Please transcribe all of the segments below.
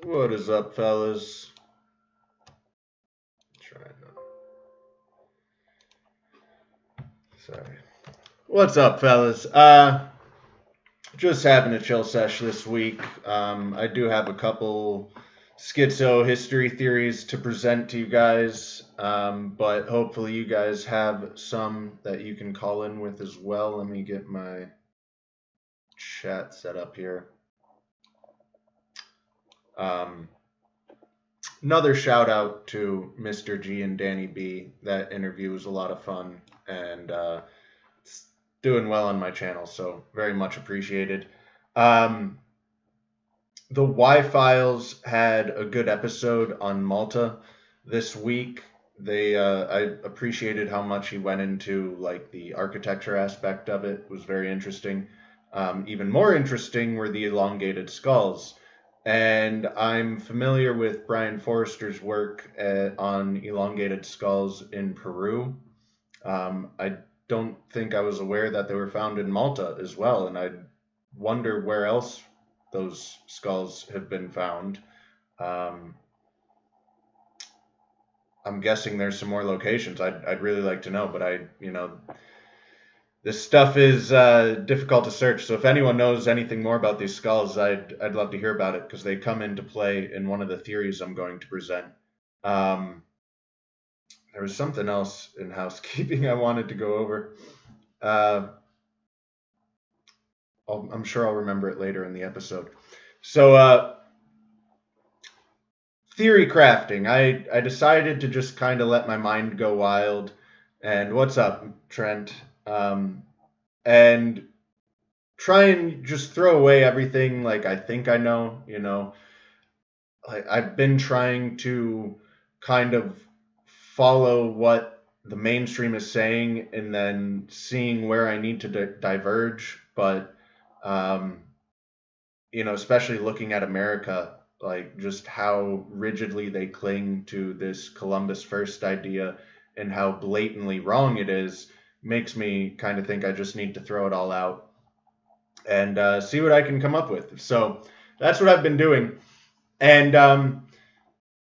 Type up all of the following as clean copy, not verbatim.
What is up, fellas? Trying to. Sorry. What's up, fellas? Just having a chill sesh this week. I do have a couple schizo history theories to present to you guys, but hopefully you guys have some that you can call in with as well. Let me get my chat set up here. Another shout out to Mr. G and Danny B. That interview was a lot of fun, and it's doing well on my channel, so very much appreciated. The Y-Files had a good episode on Malta this week. I appreciated how much he went into like the architecture aspect of it. It was very interesting. Even more interesting were the elongated skulls. And I'm familiar with Brian Forrester's work on elongated skulls in Peru. I don't think I was aware that they were found in Malta as well, and I wonder where else those skulls have been found. I'm guessing there's some more locations. I'd really like to know, but this stuff is difficult to search, so if anyone knows anything more about these skulls, I'd love to hear about it, because they come into play in one of the theories I'm going to present. There was something else in housekeeping I wanted to go over. I'm sure I'll remember it later in the episode. So, theory crafting. I decided to just kind of let my mind go wild. And what's up, Trent? And try and just throw away everything like I think I know, I've been trying to kind of follow what the mainstream is saying and then seeing where I need to diverge. But, especially looking at America, like just how rigidly they cling to this Columbus first idea and how blatantly wrong it is, makes me kind of think I just need to throw it all out and see what I can come up with. So that's what I've been doing. And,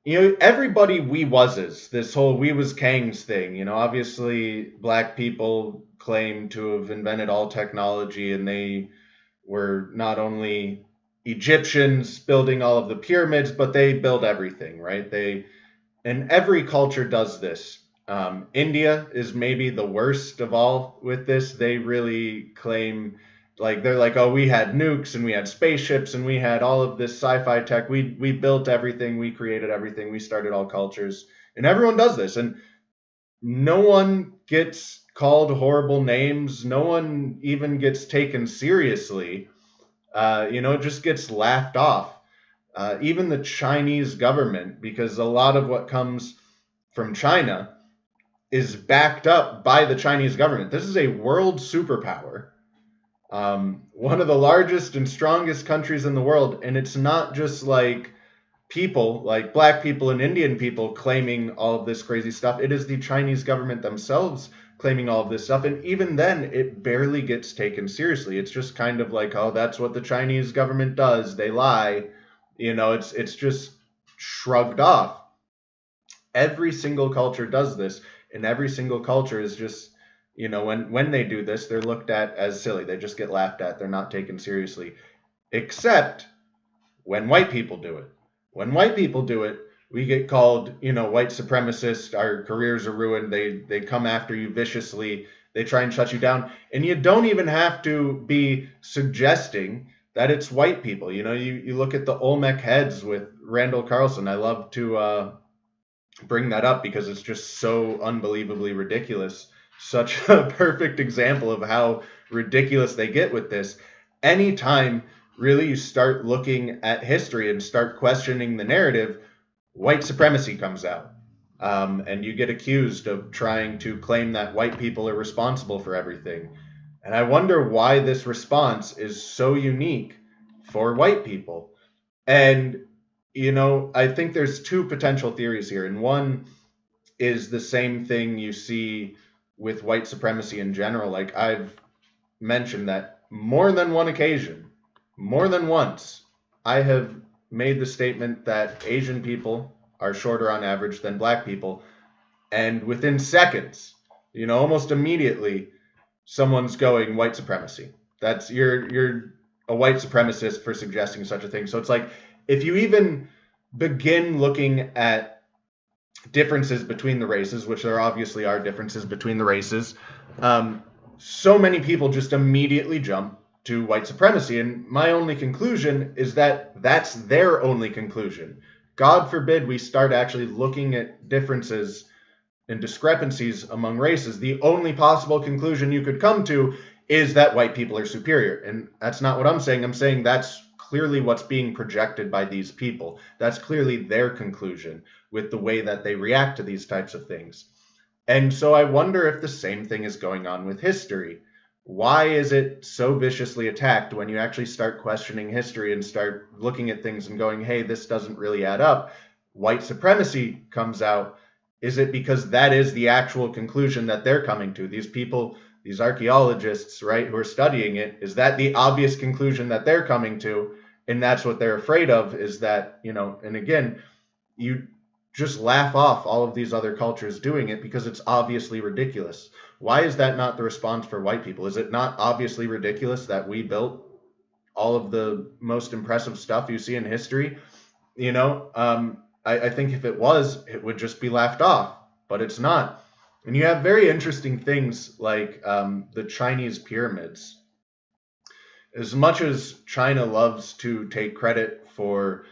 everybody we wases, this whole we was Kangs thing, obviously black people claim to have invented all technology, and they were not only Egyptians building all of the pyramids, but they build everything, right? And every culture does this. India is maybe the worst of all with this. They really claim, they're like, oh, we had nukes and we had spaceships and we had all of this sci-fi tech. We built everything. We created everything. We started all cultures. And everyone does this. And no one gets called horrible names. No one even gets taken seriously. It just gets laughed off. Even the Chinese government, because a lot of what comes from China is backed up by the Chinese government. This is a world superpower, one of the largest and strongest countries in the world, and it's not just like people, like black people and Indian people claiming all of this crazy stuff. It is the Chinese government themselves claiming all of this stuff, and even then, it barely gets taken seriously. It's just kind of like, oh, that's what the Chinese government does. They lie. It's just shrugged off. Every single culture does this. And every single culture is just, when they do this, they're looked at as silly. They just get laughed at. They're not taken seriously. Except when white people do it. When white people do it, we get called, white supremacists. Our careers are ruined. They come after you viciously. They try and shut you down. And you don't even have to be suggesting that it's white people. You look at the Olmec heads with Randall Carlson. I love to bring that up because it's just so unbelievably ridiculous. Such a perfect example of how ridiculous they get with this. Anytime really you start looking at history and start questioning the narrative, white supremacy comes out. And you get accused of trying to claim that white people are responsible for everything. And I wonder why this response is so unique for white people. And I think there's two potential theories here. And one is the same thing you see with white supremacy in general. Like I've mentioned that more than one occasion, more than once, I have made the statement that Asian people are shorter on average than black people, and within seconds, almost immediately, someone's going white supremacy. That's you're a white supremacist for suggesting such a thing. So it's like if you even begin looking at differences between the races, which there obviously are differences between the races, so many people just immediately jump to white supremacy. And my only conclusion is that that's their only conclusion. God forbid we start actually looking at differences and discrepancies among races. The only possible conclusion you could come to is that white people are superior. And that's not what I'm saying. I'm saying that's clearly what's being projected by these people. That's clearly their conclusion with the way that they react to these types of things. And so I wonder if the same thing is going on with history. Why is it so viciously attacked when you actually start questioning history and start looking at things and going, hey, this doesn't really add up? White supremacy comes out. Is it because that is the actual conclusion that they're coming to? These people, these archaeologists, right, who are studying it, is that the obvious conclusion that they're coming to? And that's what they're afraid of, is that, and again, you just laugh off all of these other cultures doing it because it's obviously ridiculous. Why is that not the response for white people? Is it not obviously ridiculous that we built all of the most impressive stuff you see in history? I think if it was, it would just be laughed off, but it's not. And you have very interesting things like the Chinese pyramids. As much as China loves to take credit for,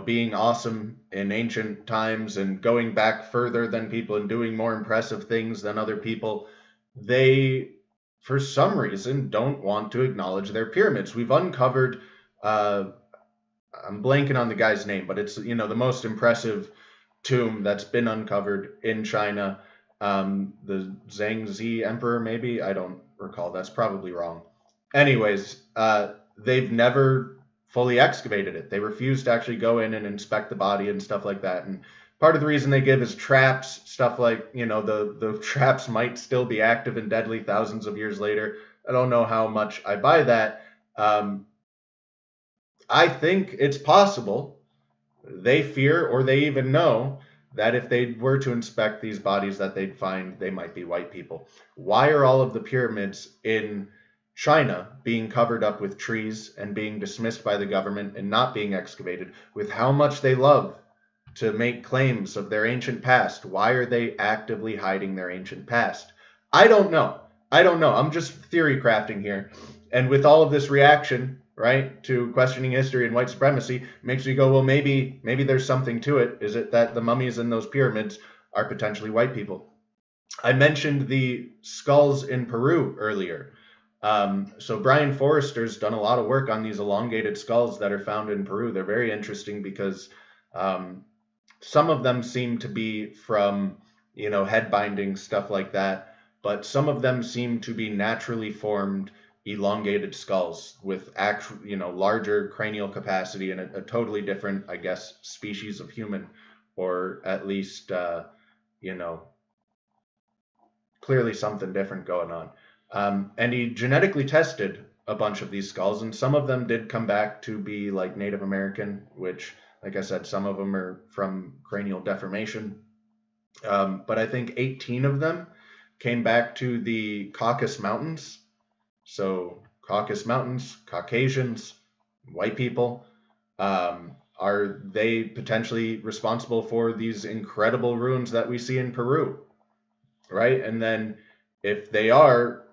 being awesome in ancient times and going back further than people and doing more impressive things than other people, they, for some reason, don't want to acknowledge their pyramids. We've uncovered, I'm blanking on the guy's name, but it's, the most impressive tomb that's been uncovered in China. The Zhangzi Emperor, maybe? I don't recall. That's probably wrong. Anyways, they've never fully excavated it. They refuse to actually go in and inspect the body and stuff like that. And part of the reason they give is traps, stuff like, the traps might still be active and deadly thousands of years later. I don't know how much I buy that. I think it's possible they fear, or they even know, that if they were to inspect these bodies that they'd find they might be white people. Why are all of the pyramids in China being covered up with trees and being dismissed by the government and not being excavated, with how much they love to make claims of their ancient past? Why are they actively hiding their ancient past? I don't know. I'm just theory crafting here. And with all of this reaction, right, to questioning history and white supremacy, makes me go, well, maybe there's something to it. Is it that the mummies in those pyramids are potentially white people? I mentioned the skulls in Peru earlier. So Brian Forrester's done a lot of work on these elongated skulls that are found in Peru. They're very interesting because some of them seem to be from, head binding, stuff like that, but some of them seem to be naturally formed elongated skulls with actual, larger cranial capacity and a totally different, I guess, species of human, or at least, clearly something different going on. And he genetically tested a bunch of these skulls, and some of them did come back to be like Native American, which, like I said, some of them are from cranial deformation. But I think 18 of them came back to the Caucasus Mountains. So Caucasus Mountains, Caucasians, white people, are they potentially responsible for these incredible ruins that we see in Peru, right? And then if they are,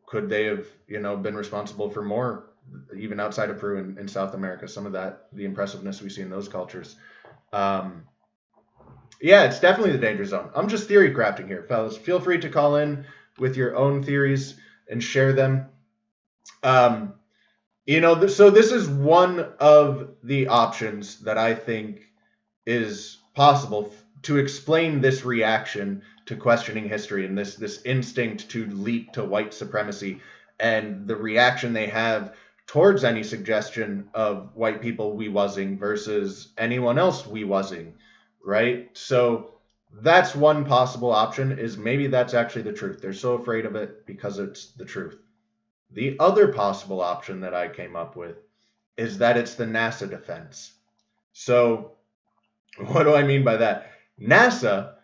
could they have, been responsible for more, even outside of Peru and South America, some of that, the impressiveness we see in those cultures? Yeah, it's definitely the danger zone. I'm just theory crafting here, fellas. Feel free to call in with your own theories and share them. So this is one of the options that I think is possible to explain this reaction to questioning history and this instinct to leap to white supremacy and the reaction they have towards any suggestion of white people we-wasing versus anyone else we-wasing, right? So that's one possible option, is maybe that's actually the truth. They're so afraid of it because it's the truth. The other possible option that I came up with is that it's the NASA defense. So what do I mean by that? NASA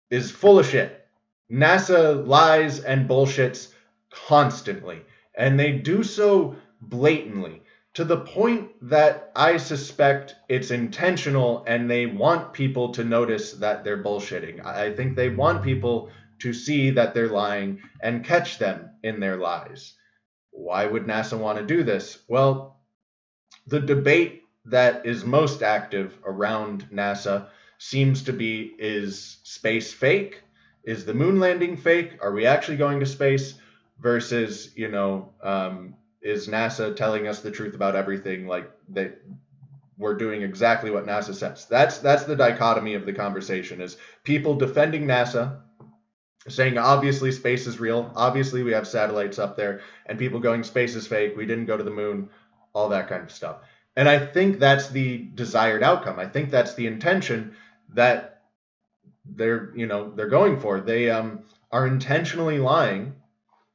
is full of shit. NASA lies and bullshits constantly, and they do so blatantly to the point that I suspect it's intentional and they want people to notice that they're bullshitting. I think they want people to see that they're lying and catch them in their lies. Why would NASA want to do this? Well, the debate that is most active around NASA seems to be, is space fake? Is the moon landing fake? Are we actually going to space? Versus, is NASA telling us the truth about everything? Like we're doing exactly what NASA says. That's the dichotomy of the conversation, is people defending NASA, saying obviously space is real, obviously we have satellites up there, and people going space is fake, we didn't go to the moon, all that kind of stuff. And I think that's the desired outcome. I think that's the intention that they're going for. They are intentionally lying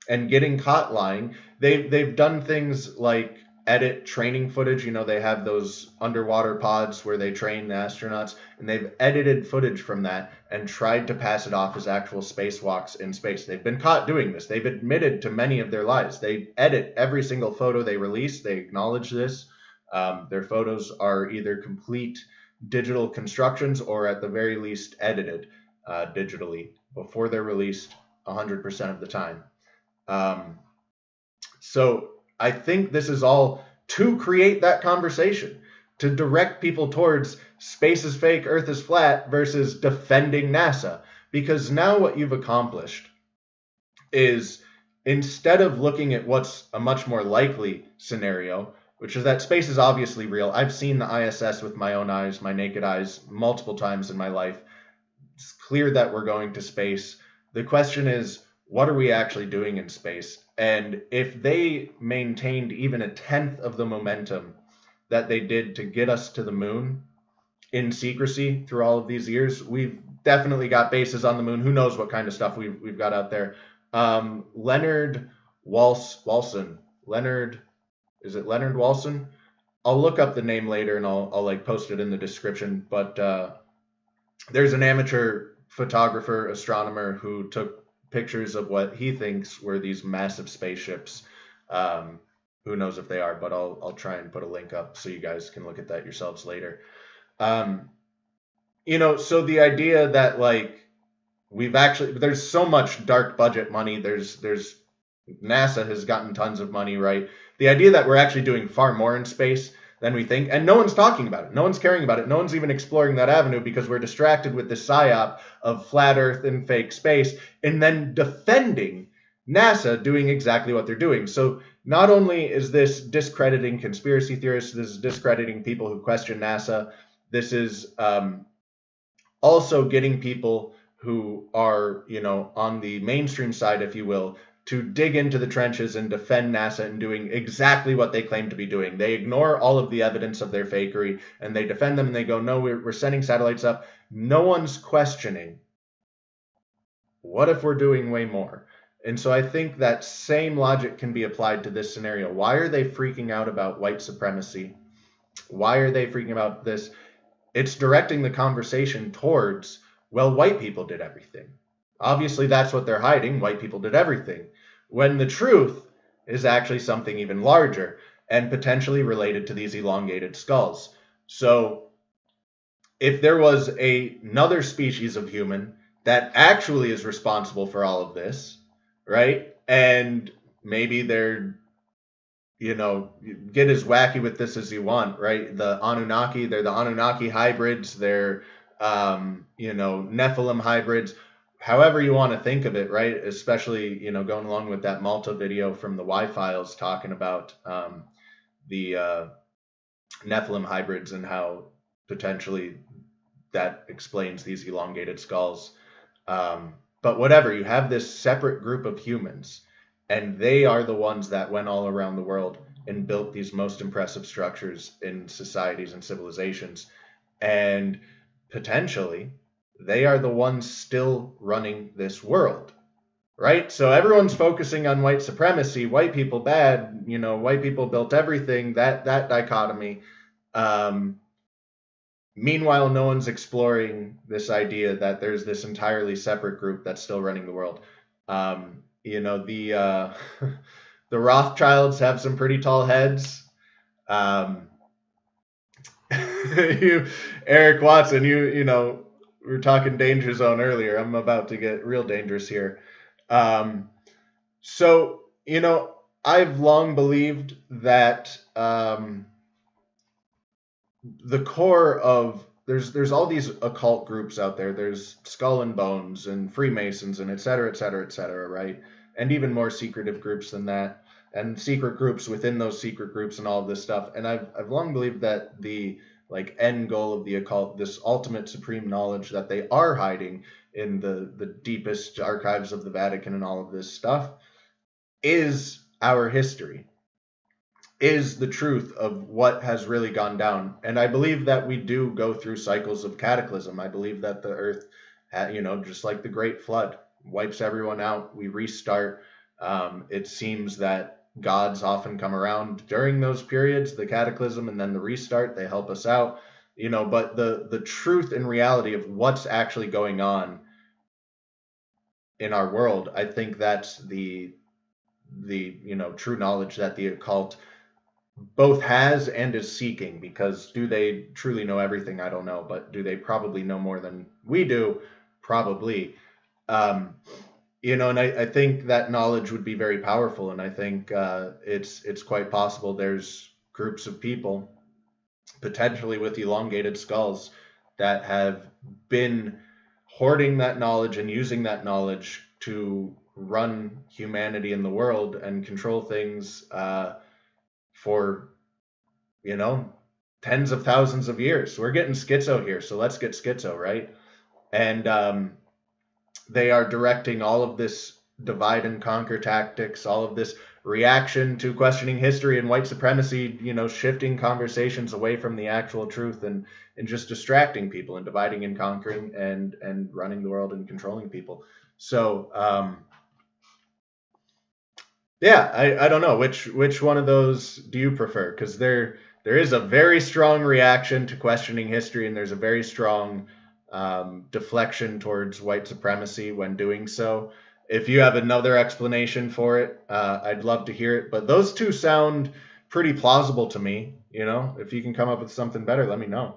and getting caught lying. They've done things like edit training footage. They have those underwater pods where they train the astronauts, and they've edited footage from that and tried to pass it off as actual spacewalks in space. They've been caught doing this. They've admitted to many of their lies. They edit every single photo they release. They acknowledge this. Their photos are either complete digital constructions or at the very least edited digitally before they're released 100% of the time. So I think this is all to create that conversation, to direct people towards space is fake, Earth is flat versus defending NASA. Because now what you've accomplished is, instead of looking at what's a much more likely scenario, which is that space is obviously real. I've seen the ISS with my own eyes, my naked eyes, multiple times in my life. It's clear that we're going to space. The question is, what are we actually doing in space? And if they maintained even a tenth of the momentum that they did to get us to the moon in secrecy through all of these years, we've definitely got bases on the moon. Who knows what kind of stuff we've got out there. Leonard Walson. Is it Leonard Walson? I'll look up the name later and I'll like post it in the description. But there's an amateur photographer, astronomer, who took pictures of what he thinks were these massive spaceships. Who knows if they are, but I'll try and put a link up so you guys can look at that yourselves later. So the idea that like there's so much dark budget money, there's NASA has gotten tons of money, right? The idea that we're actually doing far more in space than we think, and no one's talking about it, no one's caring about it, no one's even exploring that avenue, because we're distracted with this psyop of flat Earth and fake space, and then defending NASA doing exactly what they're doing. So not only is this discrediting conspiracy theorists, this is discrediting people who question NASA, this is also getting people who are, on the mainstream side, if you will, to dig into the trenches and defend NASA and doing exactly what they claim to be doing. They ignore all of the evidence of their fakery and they defend them and they go, no, we're sending satellites up. No one's questioning, what if we're doing way more? And so I think that same logic can be applied to this scenario. Why are they freaking out about white supremacy? Why are they freaking out this? It's directing the conversation towards, well, white people did everything. Obviously, that's what they're hiding. White people did everything. When the truth is actually something even larger and potentially related to these elongated skulls. So if there was another species of human that actually is responsible for all of this, right? And maybe they're, get as wacky with this as you want, right? The Anunnaki, they're the Anunnaki hybrids. They're, Nephilim hybrids. However you want to think of it, right? Especially, going along with that Malta video from the Y-Files talking about the Nephilim hybrids and how potentially that explains these elongated skulls. But whatever, you have this separate group of humans, and they are the ones that went all around the world and built these most impressive structures in societies and civilizations. And potentially, they are the ones still running this world, right? So everyone's focusing on white supremacy, white people bad, white people built everything, that dichotomy. Meanwhile, no one's exploring this idea that there's this entirely separate group that's still running the world. The the Rothschilds have some pretty tall heads. Um, Eric Watson, we were talking danger zone earlier. I'm about to get real dangerous here. Um, so, I've long believed that the core of there's all these occult groups out there. There's Skull and Bones and Freemasons and et cetera, et cetera, et cetera, right? And even more secretive groups than that, and secret groups within those secret groups and all of this stuff. And I've long believed that the like end goal of the occult, this ultimate supreme knowledge that they are hiding in the deepest archives of the Vatican and all of this stuff, is our history, is the truth of what has really gone down. And I believe that we do go through cycles of cataclysm. I believe that the earth, just like the Great Flood, wipes everyone out. We restart. It seems that gods often come around during those periods, the cataclysm and then the restart. They help us out, but the truth and reality of what's actually going on in our world, I think that's the true knowledge that the occult both has and is seeking. Because do they truly know everything? I don't know, but do they probably know more than we do? Probably. And I think that knowledge would be very powerful, and I think it's quite possible there's groups of people, potentially with elongated skulls, that have been hoarding that knowledge and using that knowledge to run humanity in the world and control things for, tens of thousands of years. We're getting schizo here, so let's get schizo, right? And they are directing all of this divide and conquer tactics, all of this reaction to questioning history and white supremacy, shifting conversations away from the actual truth, and just distracting people and dividing and conquering and running the world and controlling people. So, yeah, I don't know which one of those do you prefer, because there is a very strong reaction to questioning history, and there's a very strong deflection towards white supremacy when doing so. If you have another explanation for it, I'd love to hear it. But those two sound pretty plausible to me. If you can come up with something better, let me know.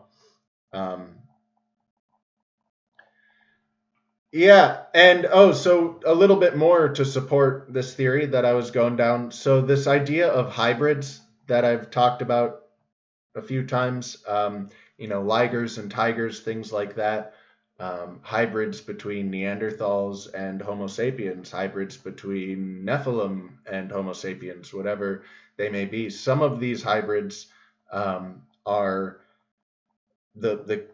Yeah, and so a little bit more to support this theory that I was going down. So this idea of hybrids that I've talked about a few times, ligers and tigers, things like that, hybrids between Neanderthals and Homo sapiens, hybrids between Nephilim and Homo sapiens, whatever they may be. Some of these hybrids are the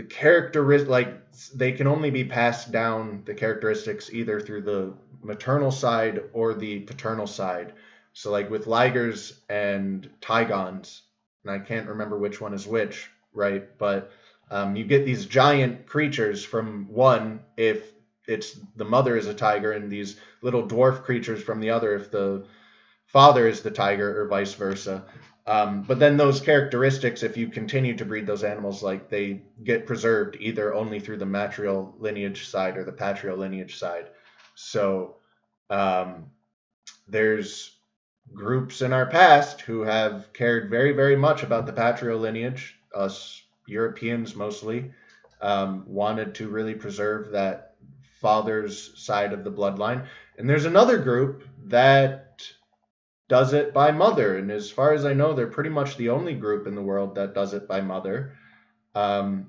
characteristic, like they can only be passed down, the characteristics, either through the maternal side or the paternal side. So like with ligers and tigons, and I can't remember which one is which, right? But you get these giant creatures from one if it's the mother is a tiger, and these little dwarf creatures from the other if the father is the tiger, or vice versa. But then those characteristics, if you continue to breed those animals, like they get preserved either only through the matrial lineage side or the patrial lineage side. So there's groups in our past who have cared very, very much about the patrial lineage. Us Europeans mostly wanted to really preserve that father's side of the bloodline. And there's another group that does it by mother, and as far as I know, they're pretty much the only group in the world that does it by mother. And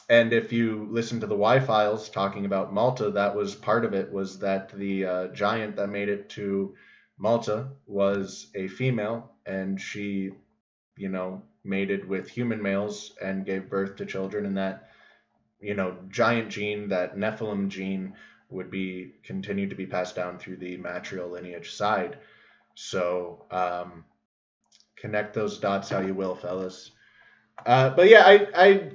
if you listen to the Y-Files talking about Malta, that was part of it, was that the giant that made it to Malta was a female, and she, mated with human males and gave birth to children, and that, giant gene, that Nephilim gene, would be continued to be passed down through the matrial lineage side. So connect those dots how you will, fellas. But yeah, I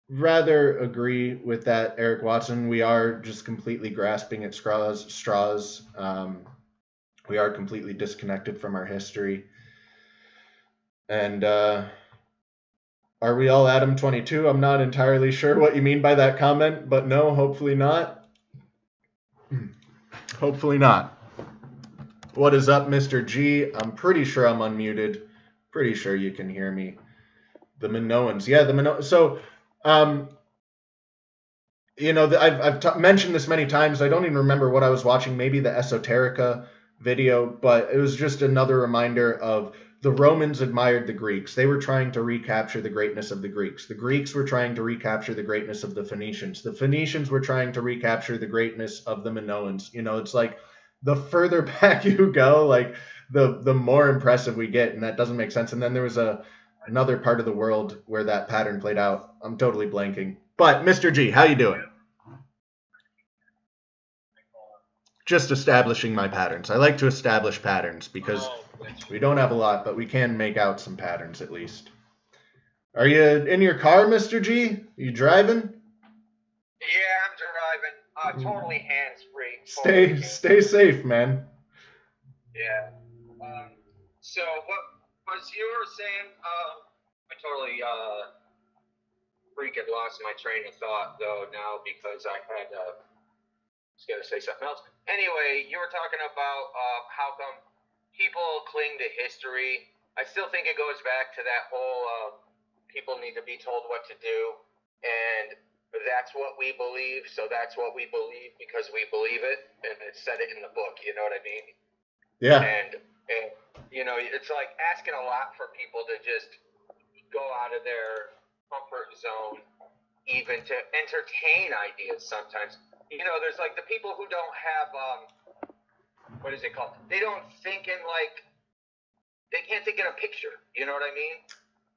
rather agree with that, Eric Watson. We are just completely grasping at straws. We are completely disconnected from our history. And Are we all Adam 22? I'm not entirely sure what you mean by that comment, but no, hopefully not. Hopefully not. What is up, Mr. G? I'm pretty sure I'm unmuted. Pretty sure you can hear me. The Minoans. Yeah, the Minoans. So, I've mentioned this many times. I don't even remember what I was watching. Maybe the Esoterica video, but it was just another reminder of the Romans admired the Greeks. They were trying to recapture the greatness of the Greeks. The Greeks were trying to recapture the greatness of the Phoenicians. The Phoenicians were trying to recapture the greatness of the Minoans. It's like the further back you go, like the more impressive we get, and that doesn't make sense. And then there was another part of the world where that pattern played out. I'm totally blanking. But Mr. G, how you doing? Just establishing my patterns. I like to establish patterns because we don't have a lot, but we can make out some patterns at least. Are you in your car, Mr. G? Are you driving? Yeah, I'm driving. Totally hands-free. Stay safe, man. Yeah. So what was you were saying? I totally freaking lost my train of thought though now because I had was gonna say something else. Anyway, you were talking about how come people cling to history. I still think it goes back to that whole people need to be told what to do, and that's what we believe. So that's what we believe because we believe it, and it said it in the book. You know what I mean? Yeah. And it's like asking a lot for people to just go out of their comfort zone, even to entertain ideas sometimes. There's like the people who don't have, what is it called? They don't think in they can't think in a picture. You know what I mean?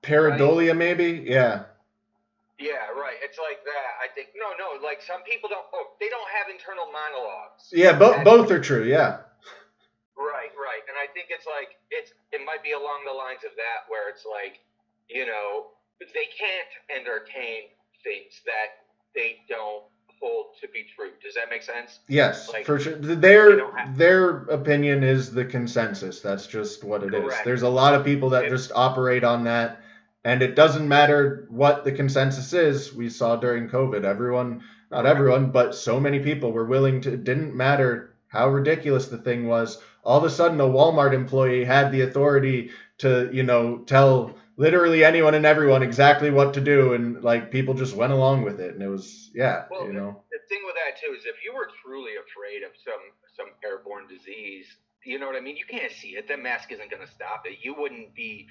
Pareidolia, right? Maybe? Yeah. Yeah, right. It's like that. I think, no, like some people they don't have internal monologues. Yeah, both are true, yeah. Right. And I think it's like, it might be along the lines of that where it's like, they can't entertain things that they don't hold to be true. Does that make sense? Yes, for sure. Their opinion is the consensus. That's just what it is. There's a lot of people that just operate on that, and it doesn't matter what the consensus is. We saw during COVID, not everyone, but so many people were willing to, it didn't matter how ridiculous the thing was. All of a sudden, a Walmart employee had the authority to, tell literally anyone and everyone exactly what to do, and like people just went along with it, and it was Well, the thing with that too is if you were truly afraid of some airborne disease, you know what I mean? You can't see it. That mask isn't going to stop it. You wouldn't be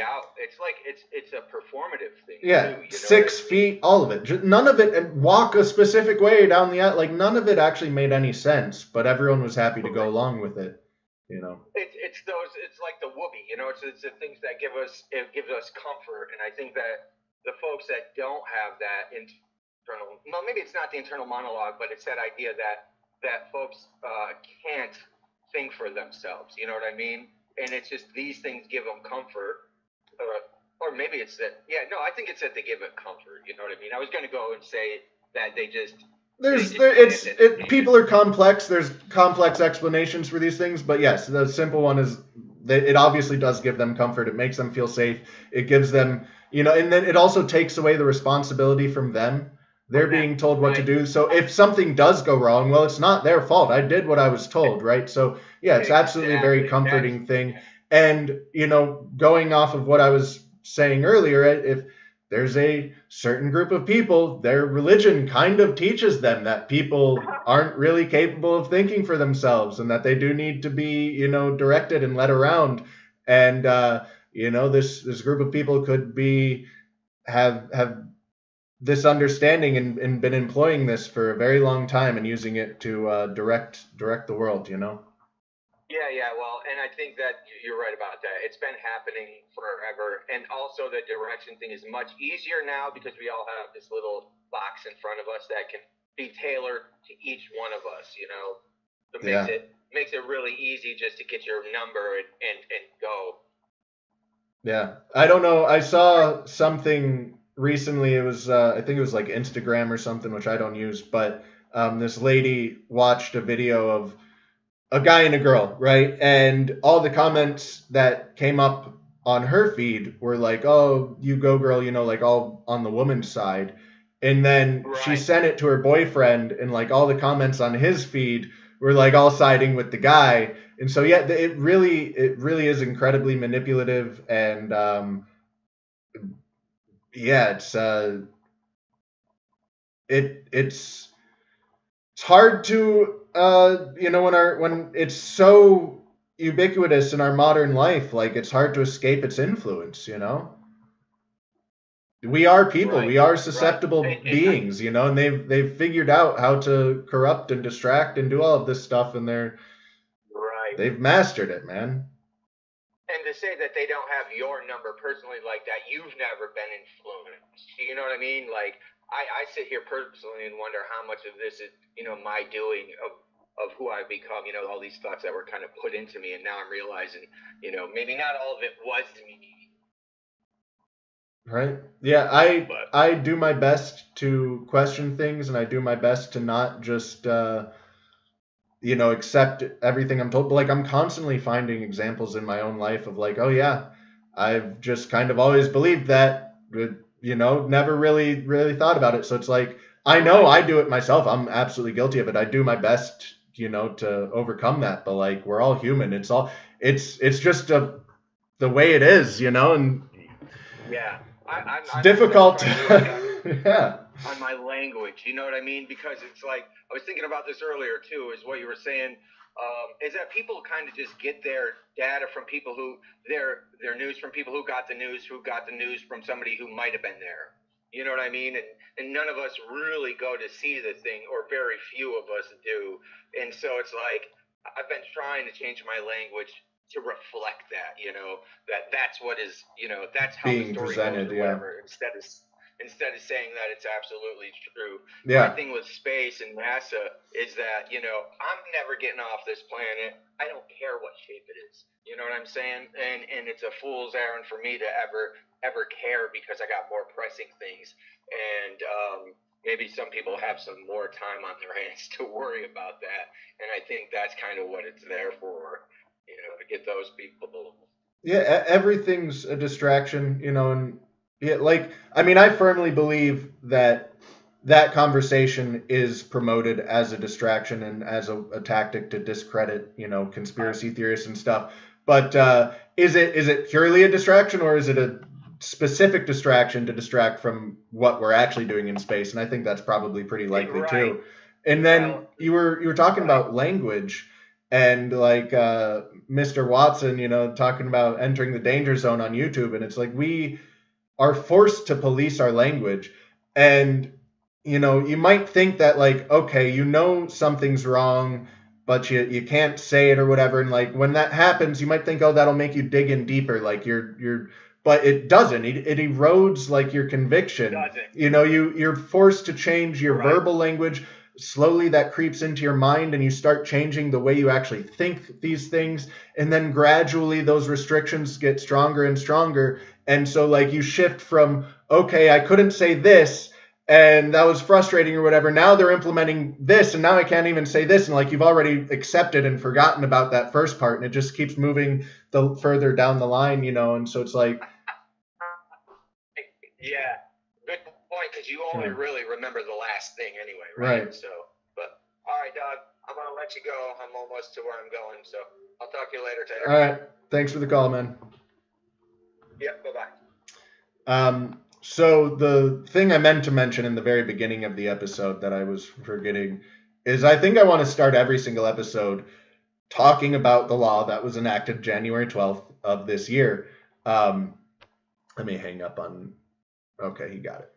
out. It's like it's a performative thing. Yeah, too, 6 feet, all of it. None of it, and walk a specific way down the like none of it actually made any sense. But everyone was happy to go along with it. It's like the whoopee. It's the things that gives us comfort, and I think that the folks that don't have that internal, well, maybe it's not the internal monologue, but it's that idea that folks can't think for themselves. You know what I mean? And it's just these things give them comfort, or maybe it's that. Yeah, no, I think it's that they give it comfort. You know what I mean? I was going to go and say that they just. People are complex. There's complex explanations for these things, but yes, the simple one is it obviously does give them comfort. It makes them feel safe. It gives them, and then it also takes away the responsibility from them. They're being told what to do. So if something does go wrong, well, it's not their fault. I did what I was told, right? So yeah, it's absolutely a very comforting thing. And, going off of what I was saying earlier, if there's a certain group of people, their religion kind of teaches them that people aren't really capable of thinking for themselves and that they do need to be, directed and led around. And, this group of people could have this understanding and been employing this for a very long time and using it to direct the world, Yeah, well, and I think that you're right about that. It's been happening forever, and also the direction thing is much easier now because we all have this little box in front of us that can be tailored to each one of us, It makes it really easy just to get your number and go. Yeah, I don't know. I saw something recently. It was I think it was like Instagram or something, which I don't use, but this lady watched a video of a guy and a girl, right? And all the comments that came up on her feed were like, "Oh, you go girl," like all on the woman's side. And then she Right. sent it to her boyfriend, and like all the comments on his feed were like all siding with the guy. And so yeah, it really is incredibly manipulative, and yeah, it's hard to when it's so ubiquitous in our modern life, like it's hard to escape its influence. We are people, Right. we are Right. susceptible beings, and they've figured out how to corrupt and distract and do all of this stuff, and Right. they've mastered it, man. And to say that they don't have your number personally like that, you've never been influenced. You know what I mean? Like I sit here personally and wonder how much of this is, my doing of who I've become, all these thoughts that were kind of put into me, and now I'm realizing, maybe not all of it was me. Right? Yeah, I But I do my best to question things, and I do my best to not just accept everything I'm told. But like I'm constantly finding examples in my own life of like, oh yeah, I've just kind of always believed that, but never really thought about it. So it's like I know I do it myself. I'm absolutely guilty of it. I do my best, to overcome that. But like we're all human. It's just the way it is, and yeah, it's I'm difficult. Yeah. on my language. You know what I mean? Because it's like I was thinking about this earlier too. Is what you were saying. Is that people kind of just get their data from people who their news from people who got the news from somebody who might have been there. You know what I mean? And none of us really go to see the thing, or very few of us do. And so it's like I've been trying to change my language to reflect that. That's what is. That's how the Being story presented, goes, or yeah. whatever. Instead of saying that it's absolutely true. My Yeah. thing with space and NASA is that, I'm never getting off this planet. I don't care what shape it is. You know what I'm saying? And it's a fool's errand for me to ever care, because I got more pressing things. And maybe some people have some more time on their hands to worry about that. And I think that's kind of what it's there for, to get those people. Yeah, everything's a distraction, and yeah, like I mean, I firmly believe that conversation is promoted as a distraction and as a tactic to discredit, conspiracy theorists and stuff. But is it purely a distraction, or is it a specific distraction to distract from what we're actually doing in space? And I think that's probably pretty likely Right. too. And then Well, you were talking right. about language, and like Mr. Watson, talking about entering the danger zone on YouTube, and it's like we are forced to police our language. And you might think that like, okay, something's wrong, but you can't say it or whatever, and like when that happens you might think, oh, that'll make you dig in deeper, like you're but it doesn't. It erodes like your conviction. It doesn't. You're forced to change your Right. verbal language. Slowly that creeps into your mind, and you start changing the way you actually think these things, and then gradually those restrictions get stronger and stronger. And so like you shift from, okay, I couldn't say this and that was frustrating or whatever, now they're implementing this and now I can't even say this, and like you've already accepted and forgotten about that first part, and it just keeps moving the further down the line, and so it's like, yeah, good point, because you only really remember the last thing anyway, right. So, but all right, Doug, I'm gonna let you go. I'm almost to where I'm going, so I'll talk to you later, Taylor. All right, thanks for the call, man. Yep, bye-bye. So the thing I meant to mention in the very beginning of the episode that I was forgetting is I think I want to start every single episode talking about the law that was enacted January 12th of this year. Let me hang up on. Okay, he got it.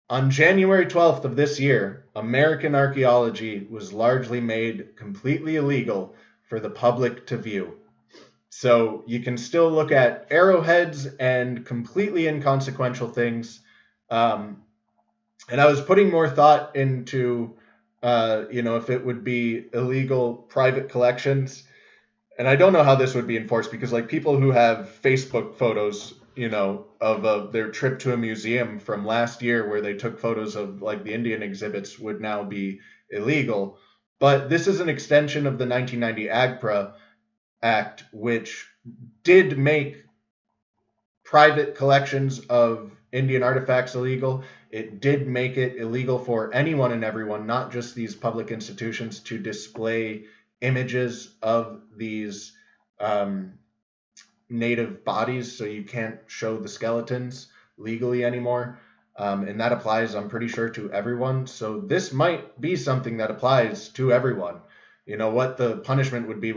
On January 12th of this year, American archaeology was largely made completely illegal for the public to view. So you can still look at arrowheads and completely inconsequential things. And I was putting more thought into, if it would be illegal private collections. And I don't know how this would be enforced, because like people who have Facebook photos, of their trip to a museum from last year where they took photos of like the Indian exhibits would now be illegal. But this is an extension of the 1990 AGPRA. Act, which did make private collections of Indian artifacts illegal. It did make it illegal for anyone and everyone, not just these public institutions, to display images of these um, native bodies. So you can't show the skeletons legally anymore. And that applies, I'm pretty sure, to everyone. So this might be something that applies to everyone. You know what the punishment would be?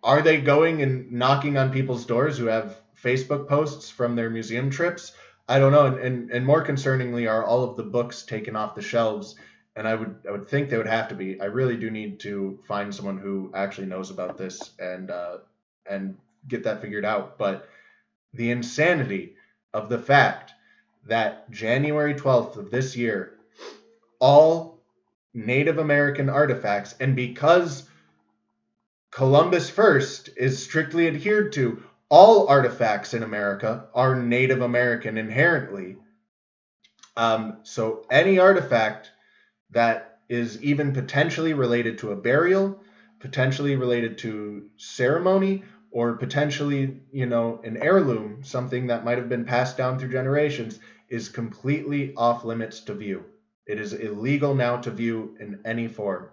Are they going and knocking on people's doors who have Facebook posts from their museum trips? I don't know. And more concerningly, are all of the books taken off the shelves? And I would think they would have to be. I really do need to find someone who actually knows about this and get that figured out. But the insanity of the fact that January 12th of this year, all Native American artifacts, and because Columbus first is strictly adhered to, all artifacts in America are Native American inherently. So any artifact that is even potentially related to a burial, potentially related to ceremony, or potentially, an heirloom, something that might have been passed down through generations, is completely off limits to view. It is illegal now to view in any form.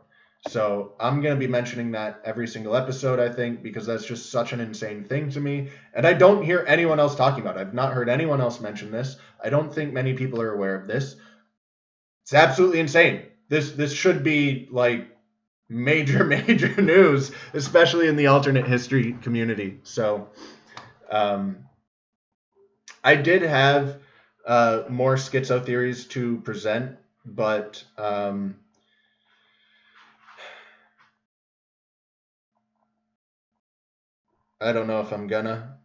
So I'm going to be mentioning that every single episode, I think, because that's just such an insane thing to me. And I don't hear anyone else talking about it. I've not heard anyone else mention this. I don't think many people are aware of this. It's absolutely insane. This should be like major news, especially in the alternate history community. So I did have more schizo theories to present, but I don't know if I'm gonna.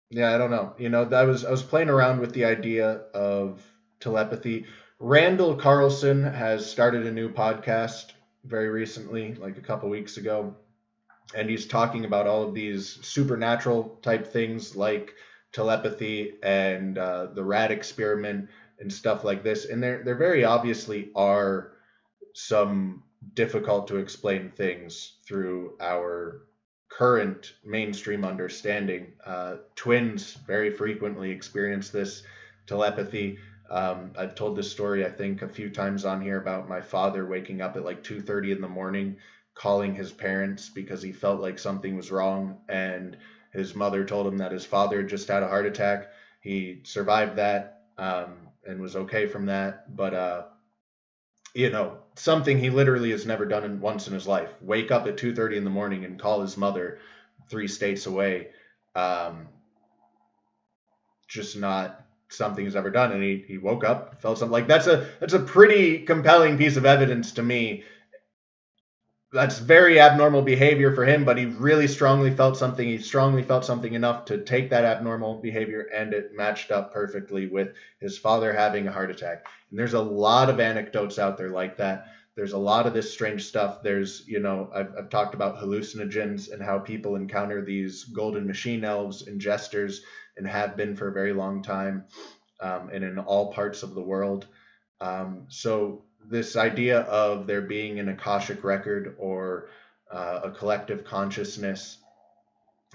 Yeah, I don't know. I was playing around with the idea of telepathy. Randall Carlson has started a new podcast very recently, like a couple weeks ago, and he's talking about all of these supernatural type things like telepathy and the rat experiment and stuff like this. And there very obviously are some difficult to explain things through our current mainstream understanding. Twins very frequently experience this telepathy. I've told this story, I think, a few times on here about my father waking up at like 2:30 in the morning, calling his parents because he felt like something was wrong, and his mother told him that his father had just had a heart attack. He survived that and was okay from that, but something he literally has never done once in his life. Wake up at 2:30 in the morning and call his mother 3 states away. Just not something he's ever done. And he woke up, felt something like that's a pretty compelling piece of evidence to me. That's very abnormal behavior for him, but he really strongly felt something. He strongly felt something enough to take that abnormal behavior, and it matched up perfectly with his father having a heart attack. And there's a lot of anecdotes out there like that. There's a lot of this strange stuff. There's, I've talked about hallucinogens and how people encounter these golden machine elves and jesters, and have been for a very long time, and in all parts of the world. So this idea of there being an Akashic record or a collective consciousness,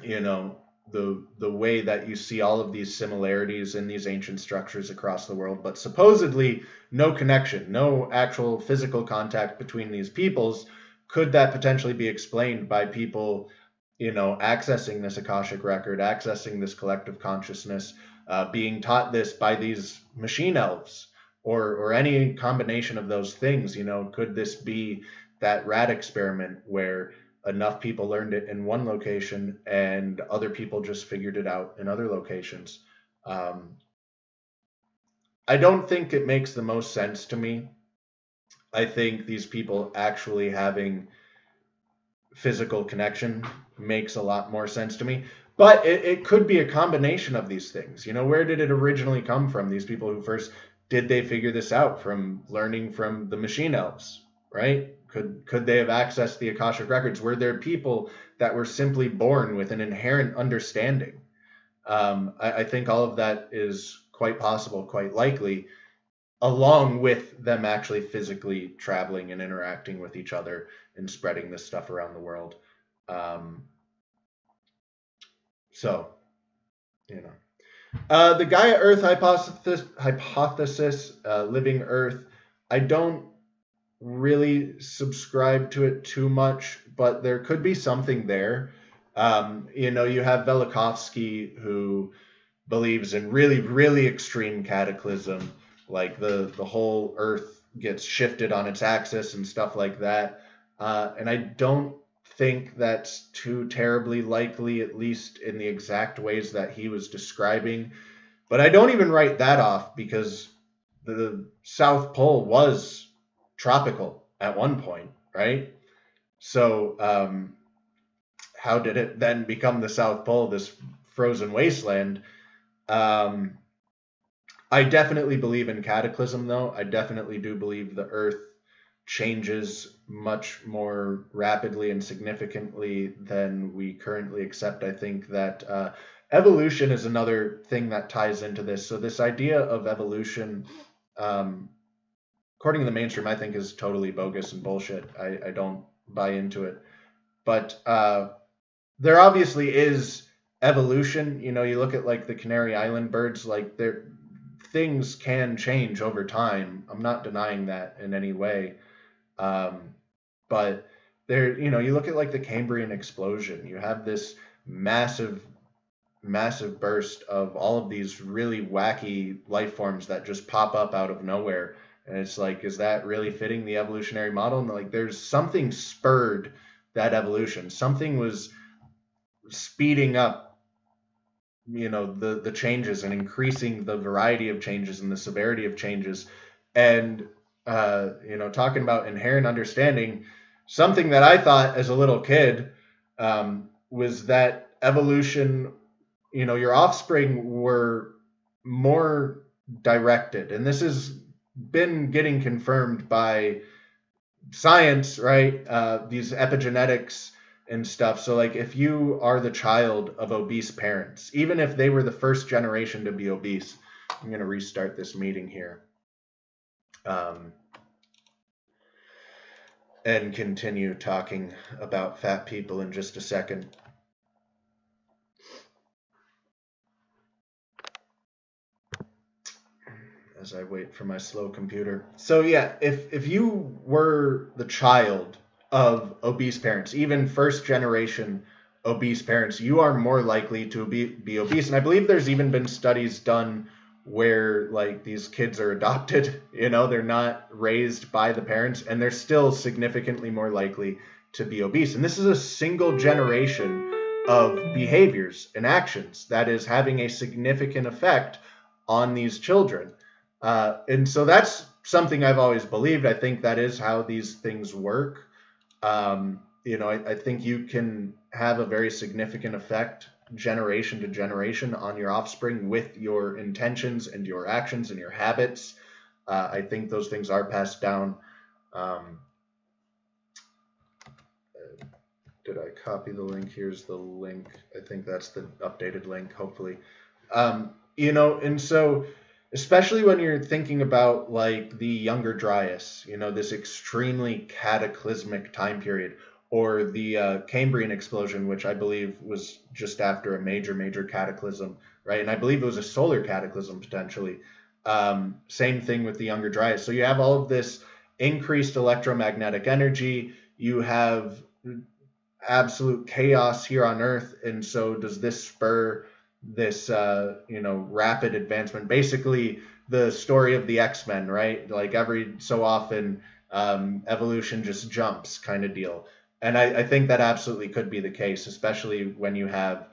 the way that you see all of these similarities in these ancient structures across the world, but supposedly no connection, no actual physical contact between these peoples. Could that potentially be explained by people, accessing this Akashic record, accessing this collective consciousness, being taught this by these machine elves? Or any combination of those things, could this be that rat experiment where enough people learned it in one location and other people just figured it out in other locations? I don't think it makes the most sense to me. I think these people actually having physical connection makes a lot more sense to me. But it could be a combination of these things. Where did it originally come from? These people who first did they figure this out from learning from the machine elves, right? Could they have accessed the Akashic records? Were there people that were simply born with an inherent understanding? I think all of that is quite possible, quite likely. along with them actually physically traveling and interacting with each other and spreading this stuff around the world. So, you know, the Gaia Earth hypothesis, living Earth, I don't really subscribe to it too much, but there could be something there. You know, you have Velikovsky, who believes in really, really extreme cataclysm, like the whole Earth gets shifted on its axis and stuff like that. And I don't think that's too terribly likely, at least in the exact ways that he was describing. But I don't even write that off, because the South Pole was tropical at one point, right? So how did it then become the South Pole, this frozen wasteland? I definitely believe in cataclysm, though. I definitely do believe the Earth changes much more rapidly and significantly than we currently accept. I think that evolution is another thing that ties into this. So this idea of evolution, according to the mainstream, I think is totally bogus and bullshit. I don't buy into it. But there obviously is evolution. You know, you look at like the Canary Island birds, like things can change over time. I'm not denying that in any way. But there, you know, you look at like the Cambrian explosion, you have this massive burst of all of these really wacky life forms that just pop up out of nowhere. And it's like, is that really fitting the evolutionary model? And like, there's something spurred that evolution. Something was speeding up, you know, the changes and increasing the variety of changes and the severity of changes. And you know, talking about inherent understanding, something that I thought as a little kid was that evolution, you know, your offspring were more directed. And this has been getting confirmed by science, right? These epigenetics and stuff. So like, if you are the child of obese parents, even if they were the first generation to be obese, I'm going to restart this meeting here. And continue talking about fat people in just a second. As I wait for my slow computer. So yeah, if you were the child of obese parents, even first generation obese parents, you are more likely to be obese. And I believe there's even been studies done where like these kids are adopted, you know, they're not raised by the parents, and they're still significantly more likely to be obese. And this is a single generation of behaviors and actions that is having a significant effect on these children. And so that's something I've always believed. I think that is how these things work. You know, I think you can have a very significant effect generation to generation on your offspring with your intentions and your actions and your habits. I think those things are passed down. Did I copy the link? Here's the link. I think that's the updated link, hopefully. You know, and so especially when you're thinking about like the Younger Dryas, you know, this extremely cataclysmic time period, or the Cambrian explosion, which I believe was just after a major cataclysm, right? And I believe it was a solar cataclysm potentially. Same thing with the Younger Dryas. So you have all of this increased electromagnetic energy. You have absolute chaos here on Earth. And so does this spur this, you know, rapid advancement? Basically the story of the X-Men, right? Like every so often, evolution just jumps kind of deal. And I think that absolutely could be the case, especially when you have,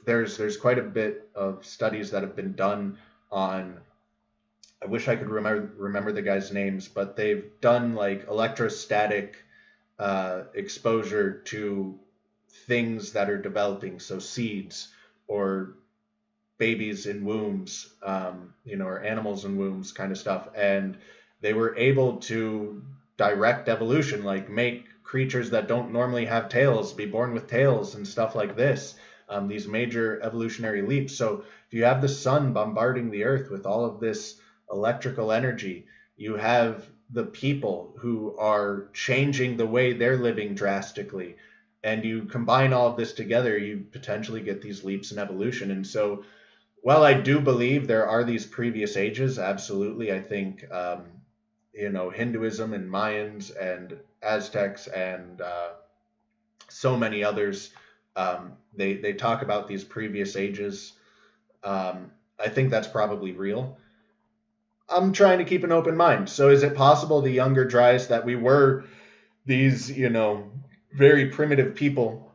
there's quite a bit of studies that have been done on, I wish I could remember the guys' names, but they've done like electrostatic exposure to things that are developing, so seeds or babies in wombs, you know, or animals in wombs kind of stuff. And they were able to direct evolution, like make creatures that don't normally have tails be born with tails and stuff like this, these major evolutionary leaps. So if you have the sun bombarding the earth with all of this electrical energy. You have the people who are changing the way they're living drastically. And you combine all of this together, you potentially get these leaps in evolution. And so, while I do believe there are these previous ages, absolutely, I think, Hinduism and Mayans and Aztecs and so many others, they talk about these previous ages. I think that's probably real. I'm trying to keep an open mind. So is it possible the younger Dryas, that we were these, very primitive people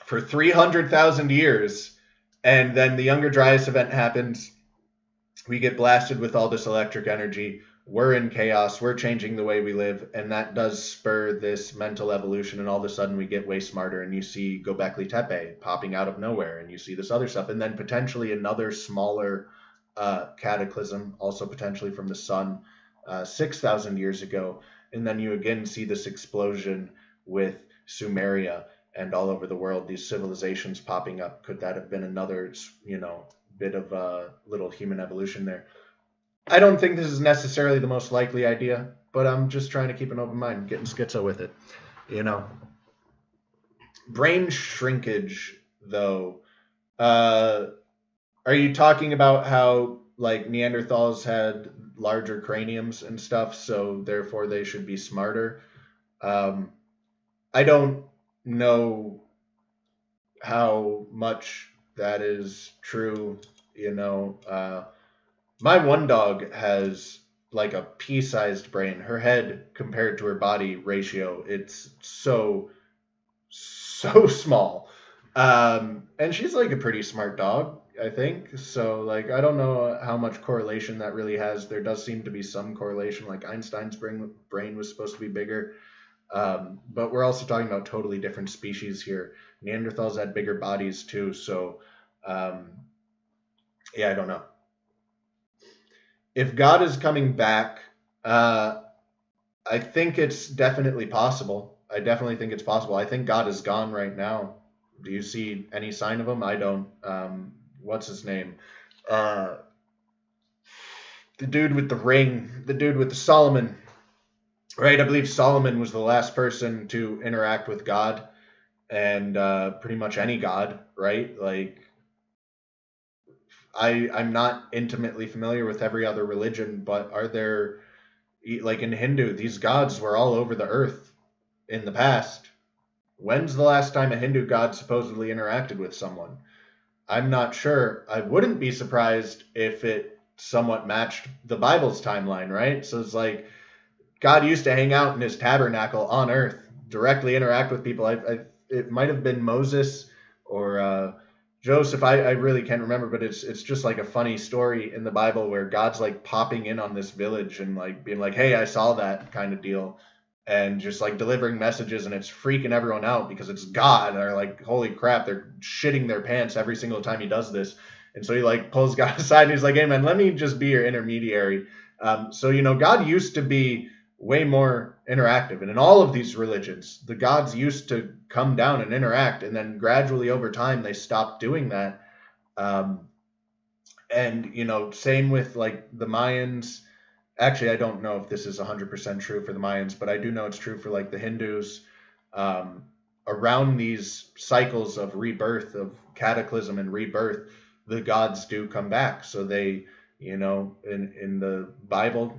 for 300,000 years, and then the younger Dryas event happens, we get blasted with all this electric energy, we're in chaos, we're changing the way we live, and that does spur this mental evolution, and all of a sudden we get way smarter, and you see Gobekli Tepe popping out of nowhere, and you see this other stuff, and then potentially another smaller cataclysm, also potentially from the sun, 6,000 years ago, and then you again see this explosion with Sumeria and all over the world, these civilizations popping up. Could that have been another, bit of a little human evolution there? I don't think this is necessarily the most likely idea, but I'm just trying to keep an open mind, getting schizo with it. Brain shrinkage, though. Are you talking about how like Neanderthals had larger craniums and stuff, so therefore they should be smarter? I don't know how much that is true. My one dog has like a pea-sized brain. Her head compared to her body ratio, it's so small. And she's like a pretty smart dog, I think. So like I don't know how much correlation that really has. There does seem to be some correlation. Like Einstein's brain was supposed to be bigger. But we're also talking about totally different species here. Neanderthals had bigger bodies too. So yeah, I don't know. If God is coming back, I think it's definitely possible. I definitely think it's possible. I think God is gone right now. Do you see any sign of him? I don't. What's his name? The dude with the ring. The dude with the Solomon. Right? I believe Solomon was the last person to interact with God, and pretty much any God, right? Like, I'm not intimately familiar with every other religion, but are there, like in Hindu, these gods were all over the earth in the past. When's the last time a Hindu god supposedly interacted with someone? I'm not sure. I wouldn't be surprised if it somewhat matched the Bible's timeline, right? So it's like God used to hang out in his tabernacle on earth, directly interact with people. It might have been Moses or Joseph. I really can't remember, but it's just like a funny story in the Bible where God's like popping in on this village and like being like, hey, I saw that kind of deal. And just like delivering messages, and it's freaking everyone out because it's God. And they're like, holy crap, they're shitting their pants every single time he does this. And so he like pulls God aside and he's like, hey man, let me just be your intermediary. So God used to be way more interactive. And in all of these religions, the gods used to come down and interact, and then gradually over time they stopped doing that. And same with like the Mayans. Actually, I don't know if this is 100% true for the Mayans, but I do know it's true for like the Hindus. Around these cycles of rebirth, of cataclysm and rebirth, the gods do come back. So they, in the Bible,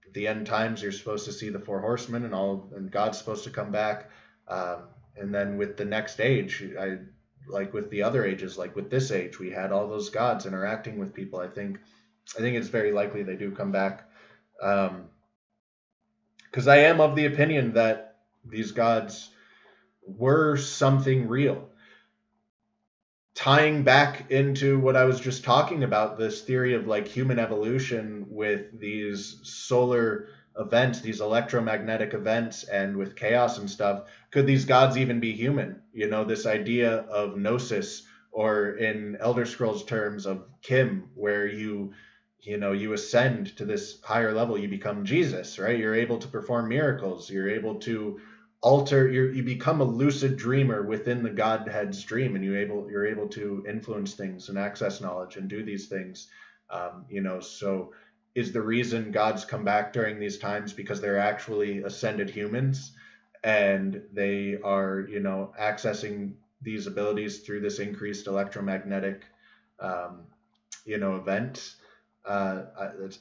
at the end times, you're supposed to see the four horsemen and God's supposed to come back. And then with the next age, like with the other ages, like with this age, we had all those gods interacting with people. I think it's very likely they do come back. Because I am of the opinion that these gods were something real. Tying back into what I was just talking about, this theory of like human evolution with these solar events, these electromagnetic events, and with chaos and stuff, could these gods even be human? This idea of gnosis, or in Elder Scrolls terms of Kim, where you ascend to this higher level, you become Jesus, right? You're able to perform miracles. You're able to you become a lucid dreamer within the Godhead's dream, and you're able to influence things and access knowledge and do these things. So is the reason gods come back during these times, because they're actually ascended humans, and they are, accessing these abilities through this increased electromagnetic, um, event.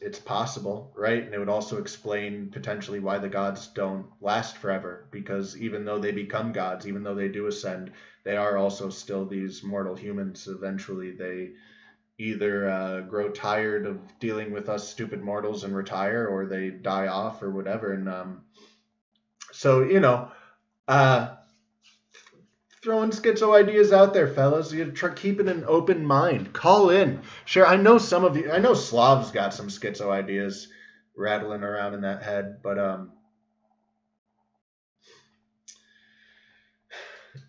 It's possible, right? And it would also explain potentially why the gods don't last forever, because even though they become gods, even though they do ascend, they are also still these mortal humans. Eventually, they either grow tired of dealing with us stupid mortals and retire, or they die off or whatever. And so, uh, throwing schizo ideas out there, fellas. You try keeping an open mind. Call in, share. I know some of you. I know Slav's got some schizo ideas rattling around in that head, but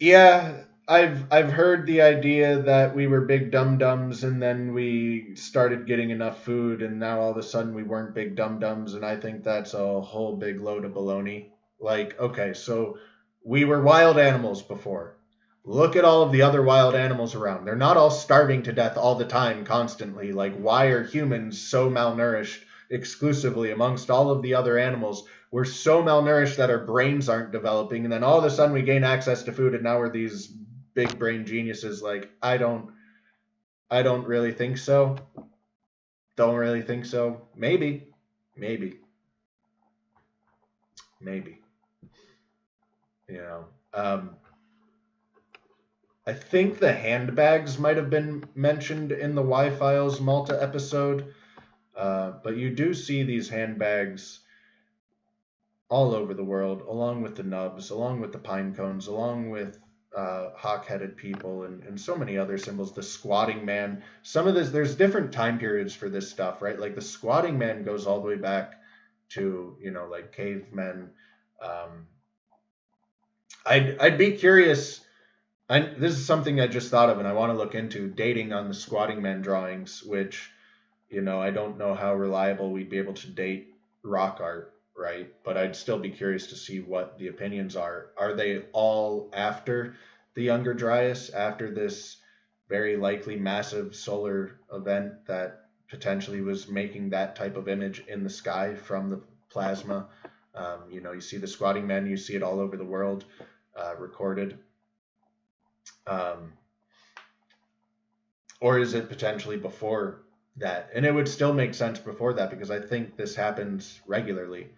yeah, I've heard the idea that we were big dum dums, and then we started getting enough food, and now all of a sudden we weren't big dum dums, and I think that's a whole big load of baloney. Like, okay, so we were wild animals before. Look at all of the other wild animals around. They're not all starving to death all the time, constantly. Like, why are humans so malnourished exclusively amongst all of the other animals? We're so malnourished that our brains aren't developing, and then all of a sudden we gain access to food, and now we're these big brain geniuses. Like, I don't really think so. Don't really think so. Maybe, maybe, maybe. You know, I think the handbags might have been mentioned in the Y-Files Malta episode, but you do see these handbags all over the world, along with the nubs, along with the pine cones, along with hawk-headed people, and so many other symbols. The squatting man. Some of this, there's different time periods for this stuff, right? Like the squatting man goes all the way back to, like cavemen. Um, I'd be curious. This is something I just thought of, and I want to look into dating on the squatting man drawings, which, I don't know how reliable we'd be able to date rock art, right? But I'd still be curious to see what the opinions are. Are they all after the Younger Dryas, after this very likely massive solar event that potentially was making that type of image in the sky from the plasma? You see the squatting man, you see it all over the world, recorded. Or is it potentially before that? And it would still make sense before that, because I think this happens regularly.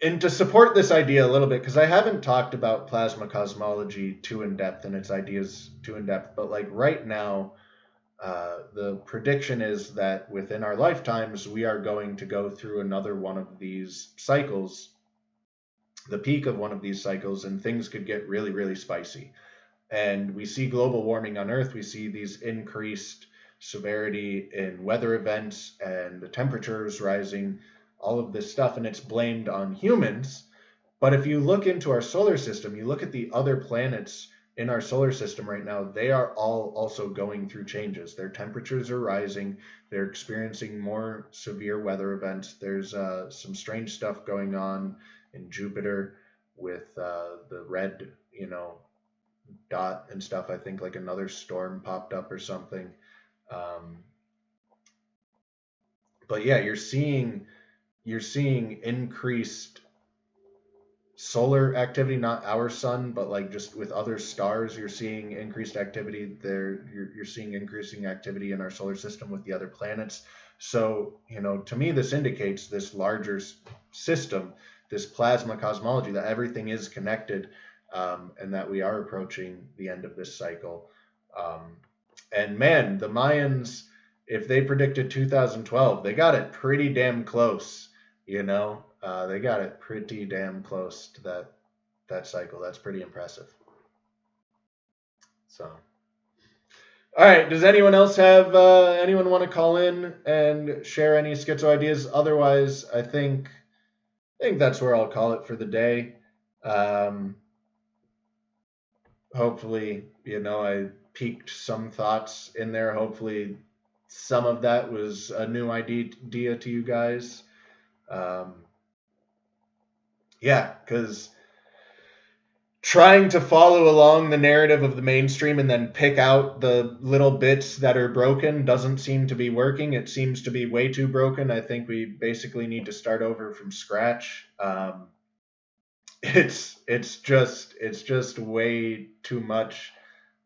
And to support this idea a little bit, because I haven't talked about plasma cosmology too in depth and its ideas too in depth, but like right now, the prediction is that within our lifetimes, we are going to go through another one of these cycles, the peak of one of these cycles, and things could get really, really spicy. And we see global warming on Earth. We see these increased severity in weather events and the temperatures rising, all of this stuff, and it's blamed on humans. But if you look into our solar system, you look at the other planets in our solar system right now, they are all also going through changes. Their temperatures are rising. They're experiencing more severe weather events. There's some strange stuff going on in Jupiter with the red, dot and stuff. I think like another storm popped up or something. But yeah, you're seeing increased solar activity, not our sun, but like just with other stars. You're seeing increased activity there. You're seeing increasing activity in our solar system with the other planets. So, to me, this indicates this larger system, this plasma cosmology, that everything is connected, and that we are approaching the end of this cycle. And man, the Mayans, if they predicted 2012, they got it pretty damn close. They got it pretty damn close to that cycle. That's pretty impressive. So, all right. Does anyone else have anyone want to call in and share any schizo ideas? Otherwise, I think that's where I'll call it for the day. Hopefully, I piqued some thoughts in there. Hopefully, some of that was a new idea to you guys. Yeah, because trying to follow along the narrative of the mainstream and then pick out the little bits that are broken doesn't seem to be working. It seems to be way too broken. I think we basically need to start over from scratch. It's just way too much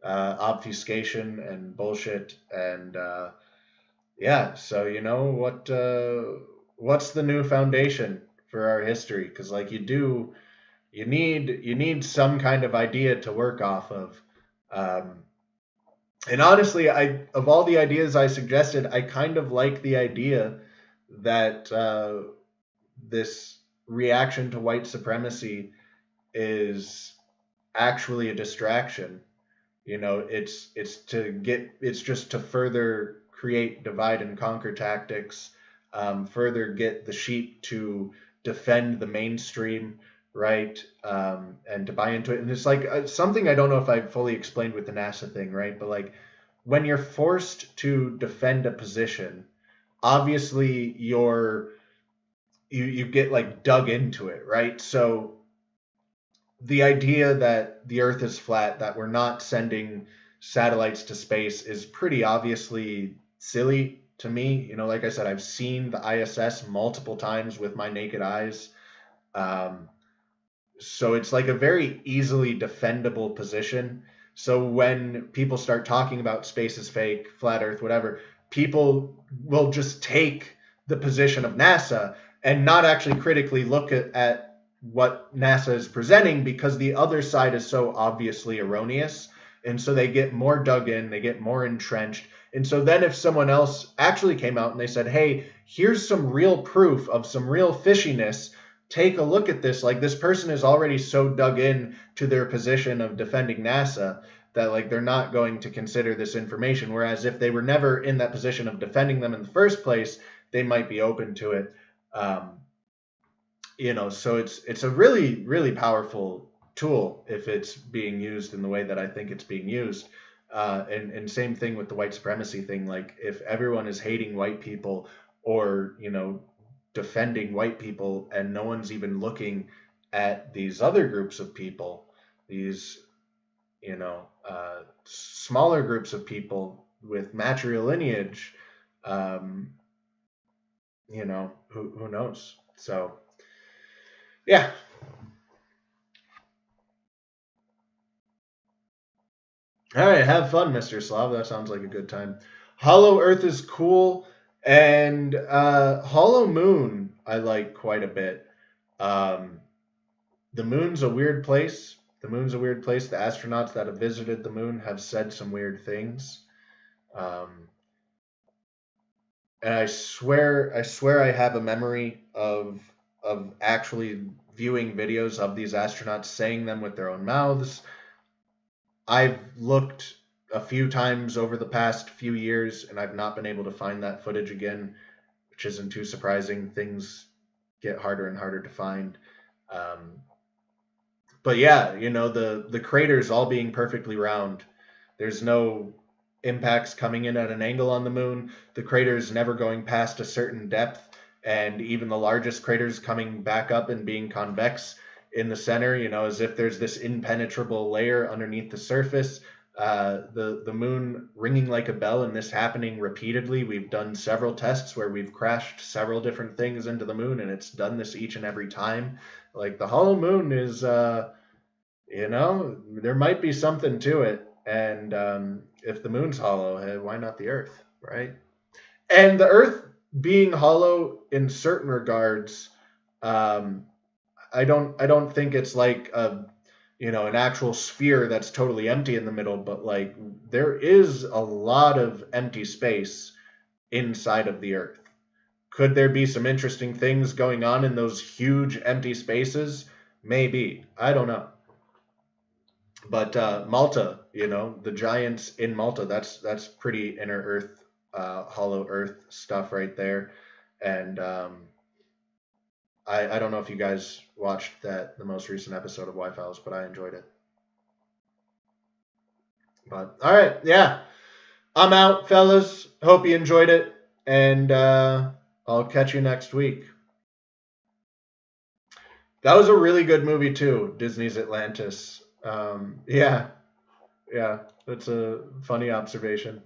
obfuscation and bullshit. And yeah, so you know what's the new foundation for our history? Because like you need some kind of idea to work off of. Um, and honestly, of all the ideas I suggested, I kind of like the idea that this reaction to white supremacy is actually a distraction. You know, it's just to further create divide and conquer tactics, further get the sheep to defend the mainstream, right? And to buy into it. And it's like something I don't know if I've fully explained with the NASA thing, right? But like when you're forced to defend a position, obviously you get like dug into it, right? So the idea that the Earth is flat, that we're not sending satellites to space, is pretty obviously silly to me. You know, like I said, I've seen the ISS multiple times with my naked eyes. So it's like a very easily defendable position. So when people start talking about space is fake, flat Earth, whatever, people will just take the position of NASA and not actually critically look at what NASA is presenting because the other side is so obviously erroneous. And so they get more dug in, they get more entrenched. And so then if someone else actually came out and they said, hey, here's some real proof of some real fishiness, take a look at this. Like, this person is already so dug in to their position of defending NASA that like they're not going to consider this information. Whereas if they were never in that position of defending them in the first place, they might be open to it. You know, so it's a really, really powerful tool if it's being used in the way that I think it's being used. And same thing with the white supremacy thing. Like, if everyone is hating white people or, you know, defending white people and no one's even looking at these other groups of people, these, you know, smaller groups of people with matrilineage, you know, who knows? So, yeah. All right, have fun, Mr. Slav. That sounds like a good time. Hollow Earth is cool, and Hollow Moon I like quite a bit. Um, the moon's a weird place. The moon's a weird place. The astronauts that have visited the moon have said some weird things. And I swear I have a memory of actually viewing videos of these astronauts saying them with their own mouths. I've looked a few times over the past few years, and I've not been able to find that footage again, which isn't too surprising. Things get harder and harder to find. But yeah, you know, the craters all being perfectly round. There's no impacts coming in at an angle on the moon. The craters never going past a certain depth, and even the largest craters coming back up and being convex in the center, you know, as if there's this impenetrable layer underneath the surface. The moon ringing like a bell, and this happening repeatedly. We've done several tests where we've crashed several different things into the moon, and it's done this each and every time. Like, the hollow moon is, you know, there might be something to it. And if the moon's hollow, hey, why not the Earth, right? And the Earth being hollow in certain regards, I don't think it's like a, you know, an actual sphere that's totally empty in the middle, but like there is a lot of empty space inside of the Earth. Could there be some interesting things going on in those huge empty spaces? Maybe. I don't know. But Malta, you know, the giants in Malta, that's pretty inner Earth, hollow Earth stuff right there. And I don't know if you guys watched the most recent episode of Y-Files, but I enjoyed it. But all right, yeah, I'm out, fellas. Hope you enjoyed it, and I'll catch you next week. That was a really good movie too, Disney's Atlantis. Yeah, yeah, that's a funny observation.